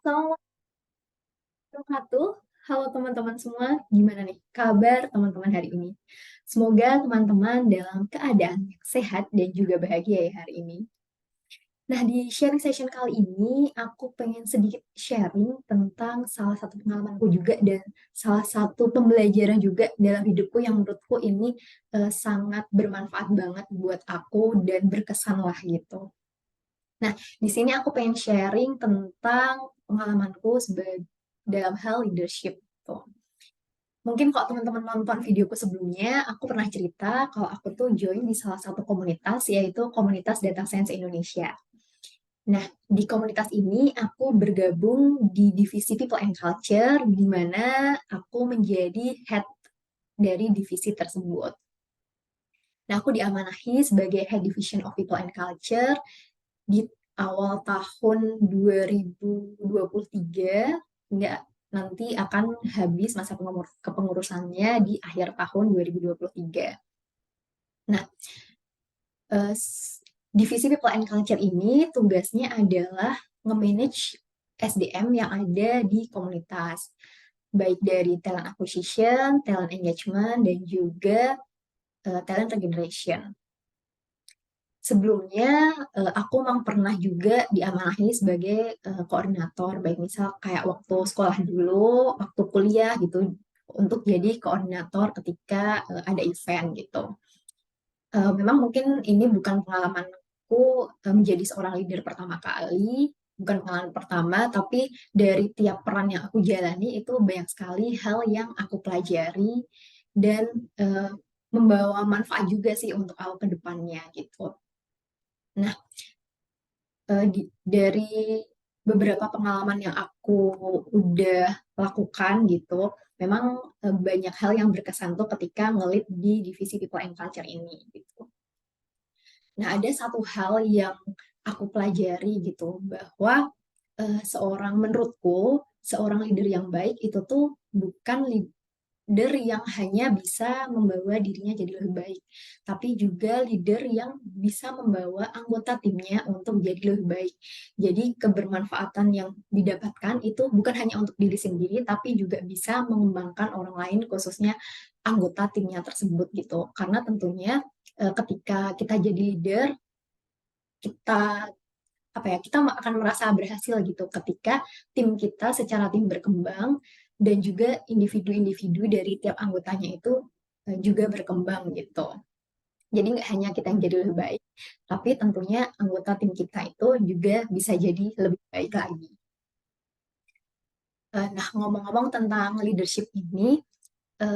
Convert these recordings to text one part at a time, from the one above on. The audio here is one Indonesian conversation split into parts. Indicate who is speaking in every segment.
Speaker 1: Assalamualaikum warahmatullahi wabarakatuh. Halo teman-teman semua, gimana nih kabar teman-teman hari ini? Semoga teman-teman dalam keadaan yang sehat dan juga bahagia ya hari ini. Nah, di sharing session kali ini, aku pengen sedikit sharing tentang salah satu pengalamanku juga dan salah satu pembelajaran juga dalam hidupku yang menurutku ini sangat bermanfaat banget buat aku dan berkesan lah gitu. Nah, di sini aku pengen sharing tentang pengalamanku dalam hal leadership tuh. Mungkin kalau teman-teman nonton videoku sebelumnya, aku pernah cerita kalau aku tuh join di salah satu komunitas, yaitu komunitas Data Science Indonesia. Nah, di komunitas ini aku bergabung di divisi People and Culture, di mana aku menjadi head dari divisi tersebut. Nah, aku diamanahi sebagai Head Division of People and Culture di awal tahun 2023 hingga nanti akan habis masa kepengurusannya di akhir tahun 2023. Nah, divisi People and Culture ini tugasnya adalah nge-manage SDM yang ada di komunitas, baik dari talent acquisition, talent engagement, dan juga talent regeneration. Sebelumnya aku memang pernah juga diamanahi sebagai koordinator, baik misal kayak waktu sekolah dulu, waktu kuliah gitu, untuk jadi koordinator ketika ada event gitu. Memang mungkin ini bukan pengalamanku menjadi seorang leader pertama kali, bukan pengalaman pertama, tapi dari tiap peran yang aku jalani itu banyak sekali hal yang aku pelajari dan membawa manfaat juga sih untuk aku ke depannya gitu. Nah, dari beberapa pengalaman yang aku udah lakukan gitu, memang banyak hal yang berkesan tuh ketika ngelit di divisi People and Culture ini gitu. Nah, ada satu hal yang aku pelajari gitu, bahwa menurutku, seorang leader yang baik itu tuh bukan leader yang hanya bisa membawa dirinya jadi lebih baik, tapi juga leader yang bisa membawa anggota timnya untuk jadi lebih baik. Jadi kebermanfaatan yang didapatkan itu bukan hanya untuk diri sendiri, tapi juga bisa mengembangkan orang lain, khususnya anggota timnya tersebut gitu. Karena tentunya ketika kita jadi leader, kita kita akan merasa berhasil gitu ketika tim kita secara tim berkembang dan juga individu-individu dari tiap anggotanya itu juga berkembang gitu. Jadi nggak hanya kita yang jadi lebih baik, tapi tentunya anggota tim kita itu juga bisa jadi lebih baik lagi. Nah, ngomong-ngomong tentang leadership ini,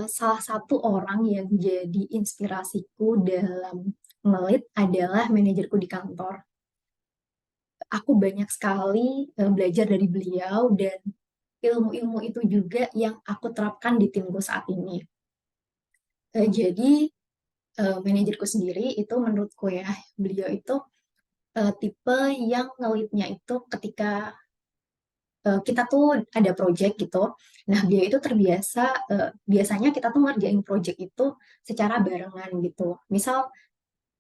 Speaker 1: salah satu orang yang jadi inspirasiku dalam ngelit adalah manajerku di kantor. Aku banyak sekali belajar dari beliau dan ilmu-ilmu itu juga yang aku terapkan di timku saat ini. Jadi manajerku sendiri itu menurutku ya, beliau itu tipe yang ngelitnya itu ketika kita tuh ada project gitu. Nah, dia itu terbiasa, biasanya kita tuh ngerjain project itu secara barengan gitu. Misal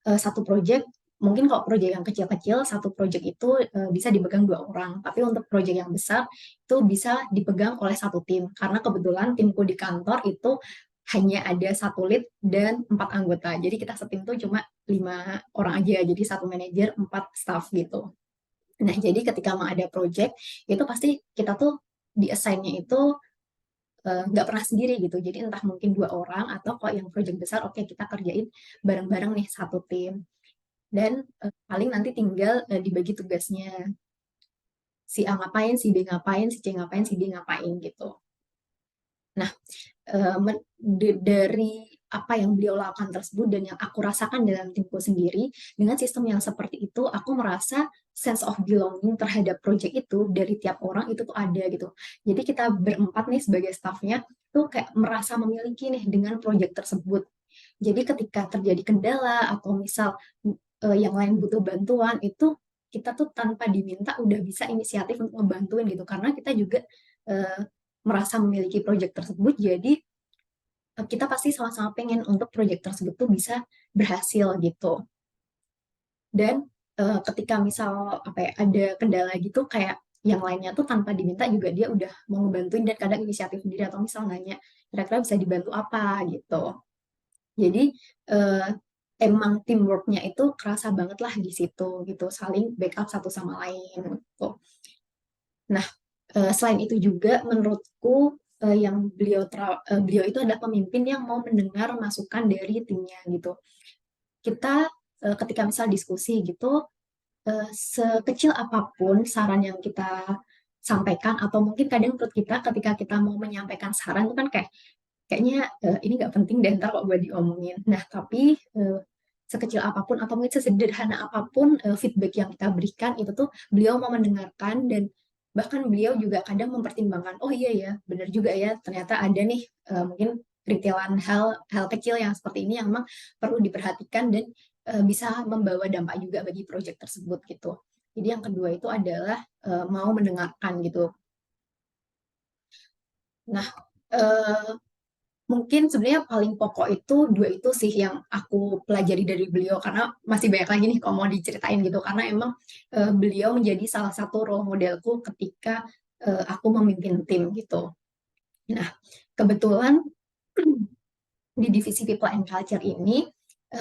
Speaker 1: satu project, mungkin kalau project yang kecil-kecil, satu project itu bisa dipegang dua orang. Tapi untuk project yang besar, itu bisa dipegang oleh satu tim. Karena kebetulan timku di kantor itu hanya ada satu lead dan 4 anggota. Jadi kita setim tuh cuma 5 orang aja. Jadi satu manajer, 4 staff gitu. Nah, jadi ketika mau ada project, itu pasti kita tuh di assign-nya itu nggak pernah sendiri gitu. Jadi entah mungkin 2 orang atau kalau yang project besar, oke kita kerjain bareng-bareng nih satu tim. Dan paling nanti tinggal dibagi tugasnya. Si A ngapain, si B ngapain, si C ngapain, si D ngapain gitu. Nah, dari apa yang beliau lakukan tersebut dan yang aku rasakan dalam timku sendiri, dengan sistem yang seperti itu, aku merasa sense of belonging terhadap project itu dari tiap orang itu tuh ada gitu. Jadi kita berempat nih sebagai staffnya tuh kayak merasa memiliki nih dengan project tersebut. Jadi ketika terjadi kendala atau misal yang lain butuh bantuan itu kita tuh tanpa diminta udah bisa inisiatif untuk ngebantuin gitu karena kita juga uh, merasa memiliki project tersebut jadi kita pasti sama-sama pengen untuk project tersebut tuh bisa berhasil gitu dan ketika misal ada kendala gitu kayak yang lainnya tuh tanpa diminta juga dia udah mau ngebantuin dan kadang inisiatif sendiri atau misal nanya kira-kira bisa dibantu apa gitu. Jadi eh, emang teamworknya itu kerasa banget lah di situ gitu, saling backup satu sama lain gitu. Nah, selain itu juga menurutku yang beliau itu adalah pemimpin yang mau mendengar masukan dari timnya gitu. Kita ketika misal diskusi gitu, sekecil apapun saran yang kita sampaikan atau mungkin kadang menurut kita ketika kita mau menyampaikan saran itu kan kayaknya ini nggak penting deh ntar kok buat diomongin. Nah, tapi sekecil apapun atau mungkin sesederhana apapun feedback yang kita berikan itu tuh beliau mau mendengarkan dan bahkan beliau juga kadang mempertimbangkan, oh iya ya, benar juga ya, ternyata ada nih mungkin rintilan hal kecil yang seperti ini yang memang perlu diperhatikan dan bisa membawa dampak juga bagi proyek tersebut gitu. Jadi yang kedua itu adalah mau mendengarkan gitu. Nah, eh, mungkin sebenarnya paling pokok itu dua itu sih yang aku pelajari dari beliau karena masih banyak lagi nih kalau mau diceritain gitu karena emang beliau menjadi salah satu role modelku ketika aku memimpin tim gitu. Nah, kebetulan di divisi People and Culture ini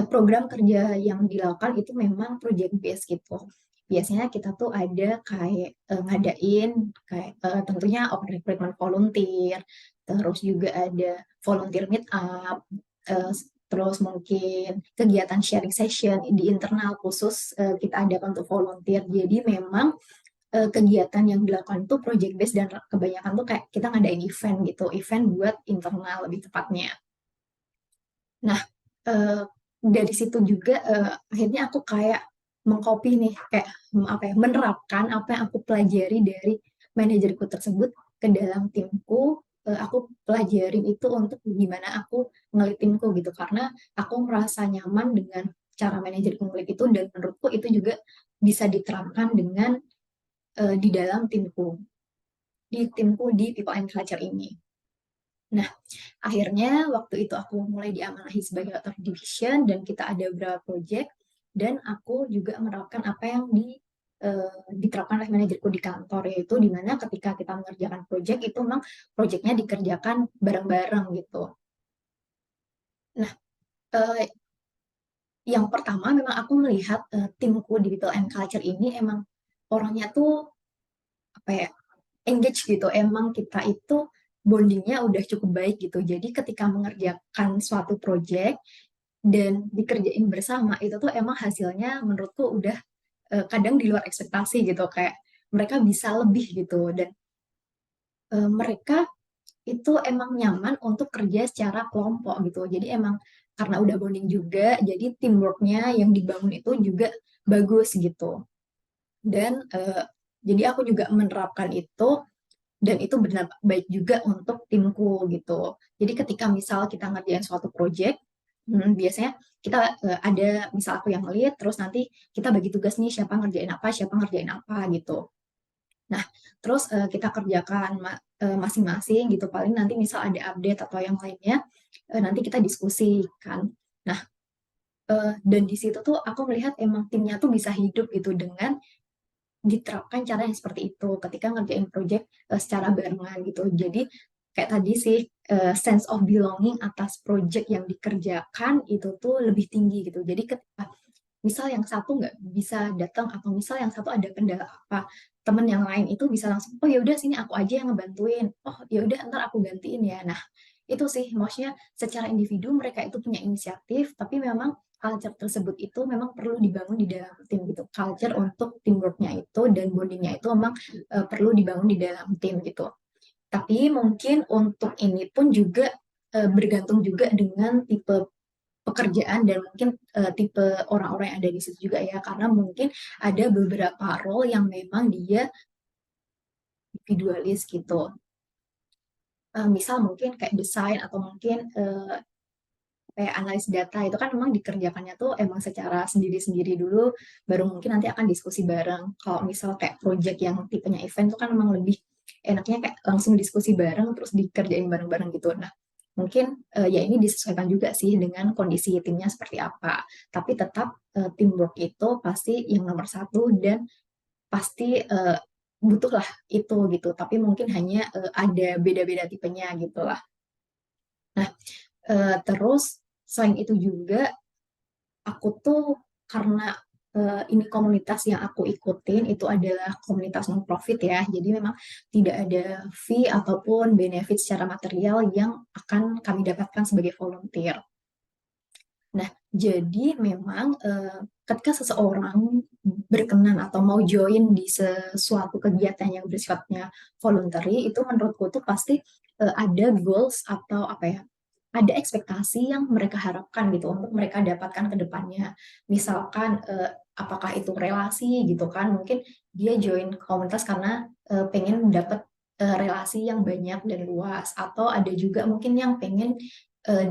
Speaker 1: program kerja yang dilakukan itu memang project based gitu. Biasanya kita tuh ada kayak ngadain kayak tentunya open recruitment volunteer, terus juga ada volunteer meet up, eh, terus mungkin kegiatan sharing session di internal khusus kita adakan untuk volunteer. Jadi memang kegiatan yang dilakukan itu project based dan kebanyakan tuh kayak kita ngadain event gitu, event buat internal lebih tepatnya. Nah, eh, dari situ juga akhirnya aku kayak mengcopy nih, kayak apa ya, menerapkan apa yang aku pelajari dari manajerku tersebut ke dalam timku. Aku pelajarin itu untuk gimana aku ngelit timku gitu, karena aku merasa nyaman dengan cara manajerku ngelit itu dan menurutku itu juga bisa diterapkan dengan di dalam timku di People and Culture ini. Nah, akhirnya waktu itu aku mulai diamanahi sebagai author division dan kita ada beberapa project dan aku juga menerapkan apa yang diterapkan oleh manajerku di kantor yaitu di mana ketika kita mengerjakan project itu memang projectnya dikerjakan bareng-bareng gitu. Nah, eh, yang pertama memang aku melihat timku di People and Culture ini emang orangnya tuh apa ya engage gitu. Emang kita itu bondingnya udah cukup baik gitu. Jadi ketika mengerjakan suatu project dan dikerjain bersama itu tuh emang hasilnya menurutku udah kadang di luar ekspektasi gitu kayak mereka bisa lebih gitu dan mereka itu emang nyaman untuk kerja secara kelompok gitu jadi emang karena udah bonding juga jadi teamworknya yang dibangun itu juga bagus gitu dan jadi aku juga menerapkan itu dan itu benar baik juga untuk timku gitu. Jadi ketika misal kita ngerjain suatu project, biasanya kita ada misal aku yang lead, terus nanti kita bagi tugas nih siapa ngerjain apa gitu. Nah, terus kita kerjakan masing-masing gitu. Paling nanti misal ada update atau yang lainnya, nanti kita diskusi kan. Nah, dan di situ tuh aku melihat emang timnya tuh bisa hidup gitu dengan diterapkan cara yang seperti itu ketika ngerjain project secara barengan gitu. Jadi kayak tadi sih sense of belonging atas project yang dikerjakan itu tuh lebih tinggi gitu. Jadi ketika misal yang satu nggak bisa datang atau misal yang satu ada kendala apa, teman yang lain itu bisa langsung oh ya udah sini aku aja yang ngebantuin. Oh ya udah ntar aku gantiin ya. Nah, itu sih maksudnya secara individu mereka itu punya inisiatif tapi memang culture tersebut itu memang perlu dibangun di dalam tim gitu. Culture untuk teamworknya itu dan bondingnya itu memang perlu dibangun di dalam tim gitu. Tapi mungkin untuk ini pun juga bergantung juga dengan tipe pekerjaan dan mungkin tipe orang-orang yang ada di situ juga ya karena mungkin ada beberapa role yang memang dia individualis gitu. Misal mungkin kayak desain atau mungkin kayak analis data itu kan memang dikerjakannya tuh emang secara sendiri-sendiri dulu baru mungkin nanti akan diskusi bareng. Kalau misal kayak project yang tipenya event tuh kan memang lebih enaknya kayak langsung diskusi bareng terus dikerjain bareng-bareng gitu. Nah, mungkin ya ini disesuaikan juga sih dengan kondisi timnya seperti apa. Tapi tetap teamwork itu pasti yang nomor satu dan pasti butuh lah itu gitu, tapi mungkin hanya ada beda-beda tipenya gitu lah. Nah, terus selain itu juga aku tuh karena ini komunitas yang aku ikutin itu adalah komunitas non-profit ya, jadi memang tidak ada fee ataupun benefit secara material yang akan kami dapatkan sebagai volunteer. Nah, jadi memang ketika seseorang berkenan atau mau join di sesuatu kegiatan yang bersifatnya voluntary, itu menurutku tuh pasti ada goals atau apa ya, ada ekspektasi yang mereka harapkan gitu untuk mereka dapatkan ke depannya. Misalkan apakah itu relasi gitu kan, mungkin dia join komunitas karena pengen dapat relasi yang banyak dan luas, atau ada juga mungkin yang pengen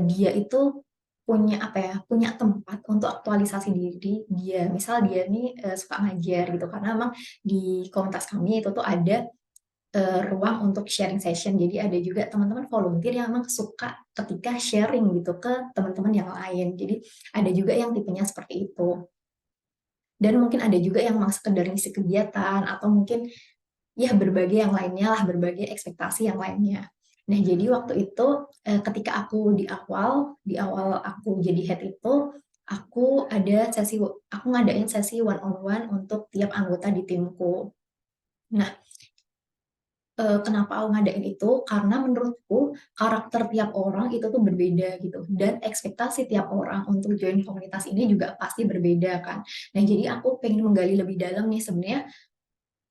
Speaker 1: dia itu punya apa ya, punya tempat untuk aktualisasi diri dia. Misal dia nih suka ngajar gitu, karena memang di komunitas kami itu tuh ada ruang untuk sharing session. Jadi ada juga teman-teman volunteer yang memang suka ketika sharing gitu ke teman-teman yang lain. Jadi ada juga yang tipenya seperti itu. Dan mungkin ada juga yang memang sekedar ngisi kegiatan atau mungkin ya berbagai yang lainnya lah, berbagai ekspektasi yang lainnya. Nah, jadi waktu itu ketika aku di awal aku jadi head itu, aku ngadain sesi one on one untuk tiap anggota di timku. Nah, kenapa aku ngadain itu? Karena menurutku karakter tiap orang itu tuh berbeda gitu, dan ekspektasi tiap orang untuk join komunitas ini juga pasti berbeda kan. Nah, jadi aku pengen menggali lebih dalam nih sebenarnya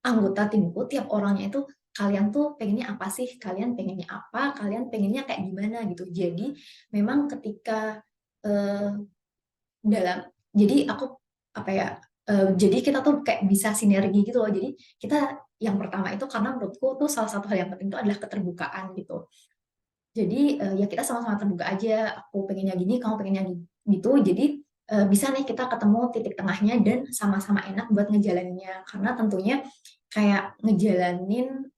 Speaker 1: anggota timku tiap orangnya itu, kalian tuh pengennya apa sih? Kalian pengennya apa? Kalian pengennya kayak gimana gitu. Jadi memang ketika eh, dalam jadi aku apa ya, jadi kita tuh kayak bisa sinergi gitu loh. Jadi kita yang pertama itu, karena menurutku tuh salah satu hal yang penting itu adalah keterbukaan gitu. Jadi ya kita sama-sama terbuka aja, aku pengennya gini, kamu pengennya gitu. Jadi bisa nih kita ketemu titik tengahnya dan sama-sama enak buat ngejalaninnya. Karena tentunya kayak ngejalanin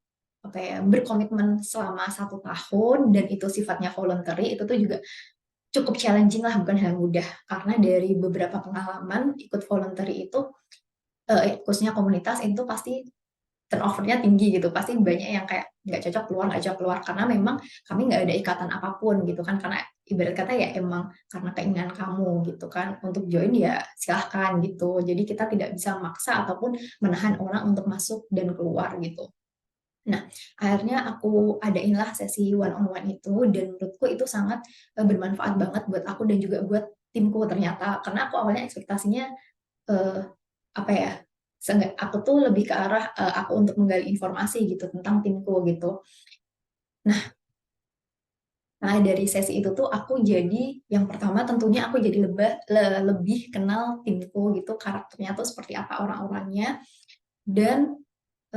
Speaker 1: apa ya, berkomitmen selama 1 tahun dan itu sifatnya voluntary, itu tuh juga cukup challenging lah, bukan hal mudah. Karena dari beberapa pengalaman ikut voluntary itu, khususnya komunitas itu pasti turnover-nya tinggi gitu, pasti banyak yang kayak nggak cocok keluar, karena memang kami nggak ada ikatan apapun gitu kan, karena ibarat kata ya emang karena keinginan kamu gitu kan untuk join, ya silahkan gitu. Jadi kita tidak bisa memaksa ataupun menahan orang untuk masuk dan keluar gitu. Nah, akhirnya aku adainlah sesi one on one itu, dan menurutku itu sangat bermanfaat banget buat aku dan juga buat timku ternyata. Karena aku awalnya ekspektasinya eh, apa ya, aku tuh lebih ke arah aku untuk menggali informasi gitu tentang timku gitu. Nah, dari sesi itu tuh aku jadi, yang pertama tentunya aku jadi lebih kenal timku gitu, karakternya tuh seperti apa orang-orangnya. Dan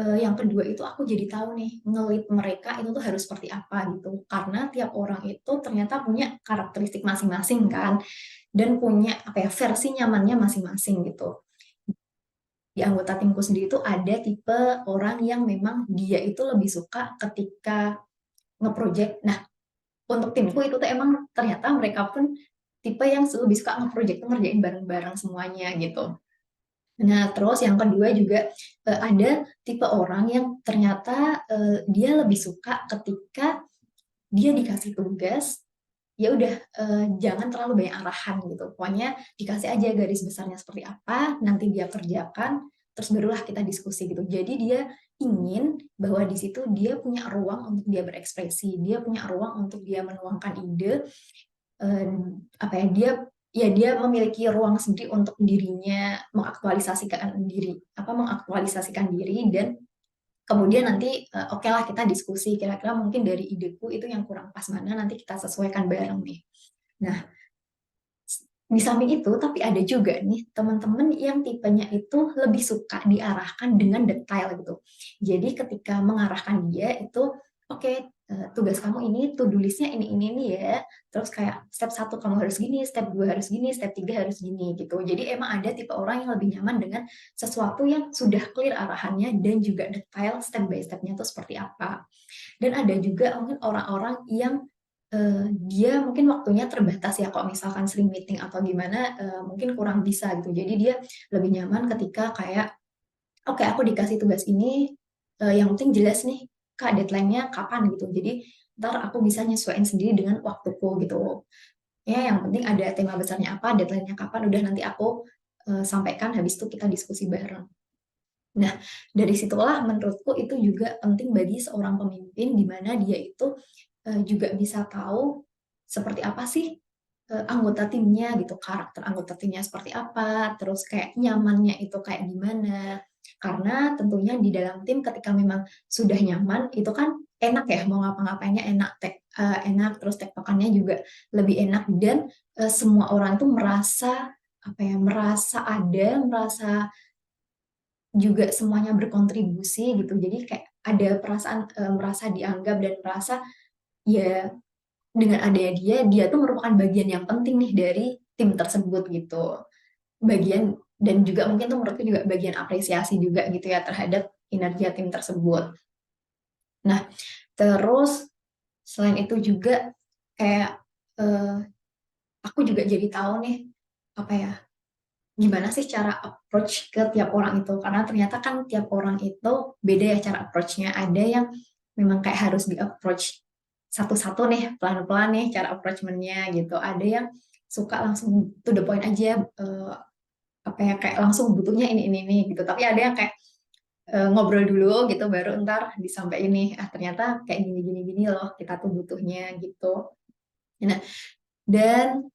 Speaker 1: yang kedua itu aku jadi tahu nih ngelit mereka itu tuh harus seperti apa gitu. Karena tiap orang itu ternyata punya karakteristik masing-masing kan, dan punya apa ya, versi nyamannya masing-masing gitu. Di anggota timku sendiri itu ada tipe orang yang memang dia itu lebih suka ketika ngeproject. Nah, untuk timku itu tuh emang ternyata mereka pun tipe yang lebih suka ngeproject tuh ngerjain bareng-bareng semuanya gitu. Nah, terus yang kedua juga ada tipe orang yang ternyata dia lebih suka ketika dia dikasih tugas, ya udah jangan terlalu banyak arahan gitu. Pokoknya dikasih aja garis besarnya seperti apa, nanti dia kerjakan, terus barulah kita diskusi gitu. Jadi dia ingin bahwa di situ dia punya ruang untuk dia berekspresi, dia punya ruang untuk dia menuangkan ide, apa ya, dia memiliki ruang sendiri untuk dirinya mengaktualisasikan diri, dan kemudian nanti oke lah kita diskusi kira-kira mungkin dari ideku itu yang kurang pas mana, nanti kita sesuaikan bareng nih. Nah, di samping itu tapi ada juga nih teman-teman yang tipenya itu lebih suka diarahkan dengan detail gitu. Jadi ketika mengarahkan dia itu, oke, tugas kamu ini, to-do list-nya ini nih ya. Terus kayak step 1 kamu harus gini, step 2 harus gini, step 3 harus gini gitu. Jadi emang ada tipe orang yang lebih nyaman dengan sesuatu yang sudah clear arahannya dan juga detail step by step-nya itu seperti apa. Dan ada juga mungkin orang-orang yang dia mungkin waktunya terbatas ya, kalau misalkan sering meeting atau gimana mungkin kurang bisa gitu. Jadi dia lebih nyaman ketika kayak, oke, aku dikasih tugas ini, yang penting jelas nih Kak deadline-nya kapan gitu. Jadi ntar aku bisa nyesuaiin sendiri dengan waktuku gitu. Ya yang penting ada tema besarnya apa, deadline-nya kapan, udah nanti aku sampaikan, habis itu kita diskusi bareng. Nah, dari situlah menurutku itu juga penting bagi seorang pemimpin di mana dia itu juga bisa tahu seperti apa sih anggota timnya gitu, karakter anggota timnya seperti apa, terus kayak nyamannya itu kayak gimana. Karena tentunya di dalam tim ketika memang sudah nyaman, itu kan enak ya mau ngapa-ngapainnya enak, enak terus tektokannya juga lebih enak dan semua orang itu merasa apa ya, merasa ada, merasa juga semuanya berkontribusi gitu. Jadi kayak ada perasaan merasa dianggap dan merasa ya dengan adanya dia tuh merupakan bagian yang penting nih dari tim tersebut gitu. Bagian dan juga mungkin tuh menurutku juga bagian apresiasi juga gitu ya terhadap kinerja tim tersebut. Nah, terus selain itu juga kayak eh, aku juga jadi tahu nih apa ya gimana sih cara approach ke tiap orang itu karena ternyata kan tiap orang itu beda ya cara approach-nya ada yang memang kayak harus di approach satu-satu nih pelan-pelan nih cara approachment-nya gitu ada yang suka langsung to the point aja apa ya kayak langsung butuhnya ini gitu tapi ada yang kayak ngobrol dulu gitu baru ntar disampaikan ini ternyata kayak gini loh kita tuh butuhnya gitu nah dan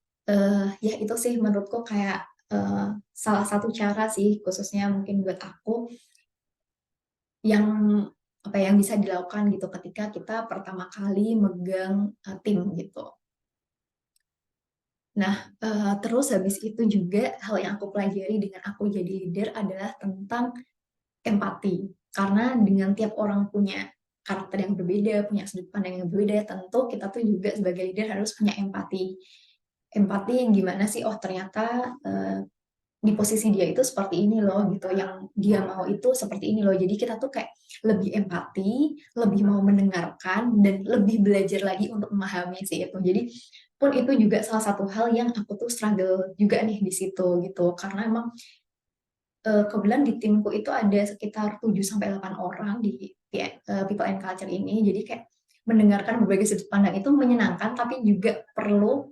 Speaker 1: ya itu sih menurutku kayak salah satu cara sih khususnya mungkin buat aku yang apa yang bisa dilakukan gitu ketika kita pertama kali megang tim gitu. Nah, terus habis itu juga hal yang aku pelajari dengan aku jadi leader adalah tentang empati. Karena dengan tiap orang punya karakter yang berbeda, punya sudut pandang yang berbeda, tentu kita tuh juga sebagai leader harus punya empati. Empati yang gimana sih? Oh ternyata di posisi dia itu seperti ini loh gitu yang dia mau itu seperti ini loh jadi kita tuh kayak lebih empati lebih mau mendengarkan dan lebih belajar lagi untuk memahami sih itu jadi pun itu juga salah satu hal yang aku tuh struggle juga nih di situ gitu karena emang kebetulan di timku itu ada sekitar 7 sampai 8 orang di people and culture ini jadi kayak mendengarkan berbagai sudut pandang itu menyenangkan tapi juga perlu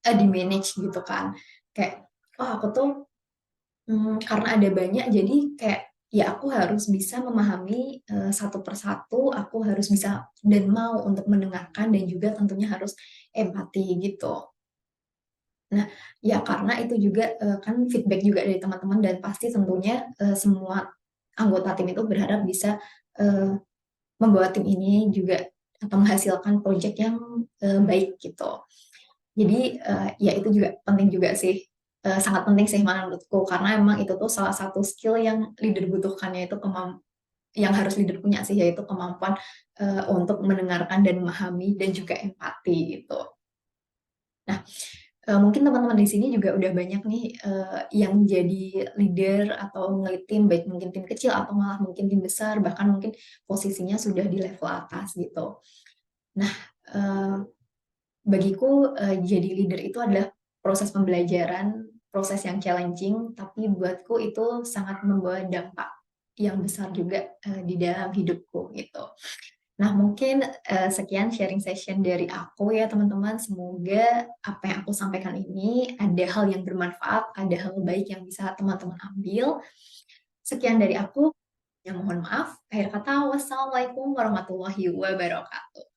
Speaker 1: di manage gitu kan kayak oh aku tuh karena ada banyak jadi kayak ya aku harus bisa memahami satu persatu, aku harus bisa dan mau untuk mendengarkan dan juga tentunya harus empati gitu. Nah, ya karena itu juga kan feedback juga dari teman-teman dan pasti tentunya semua anggota tim itu berharap bisa eh, membawa tim ini juga atau menghasilkan proyek yang baik gitu. Jadi ya itu juga penting juga sih, sangat penting sih menurutku karena emang itu tuh salah satu skill yang leader butuhkannya itu yang harus leader punya sih yaitu kemampuan untuk mendengarkan dan memahami dan juga empati gitu. Nah, mungkin teman-teman di sini juga udah banyak nih yang jadi leader atau ngelit tim baik mungkin tim kecil atau malah mungkin tim besar bahkan mungkin posisinya sudah di level atas gitu. Nah, eh, bagiku jadi leader itu adalah proses pembelajaran, proses yang challenging, tapi buatku itu sangat membawa dampak yang besar juga di dalam hidupku gitu. Nah, mungkin sekian sharing session dari aku ya teman-teman. Semoga apa yang aku sampaikan ini ada hal yang bermanfaat, ada hal baik yang bisa teman-teman ambil. Sekian dari aku. Ya mohon maaf. Akhir kata, wassalamualaikum warahmatullahi wabarakatuh.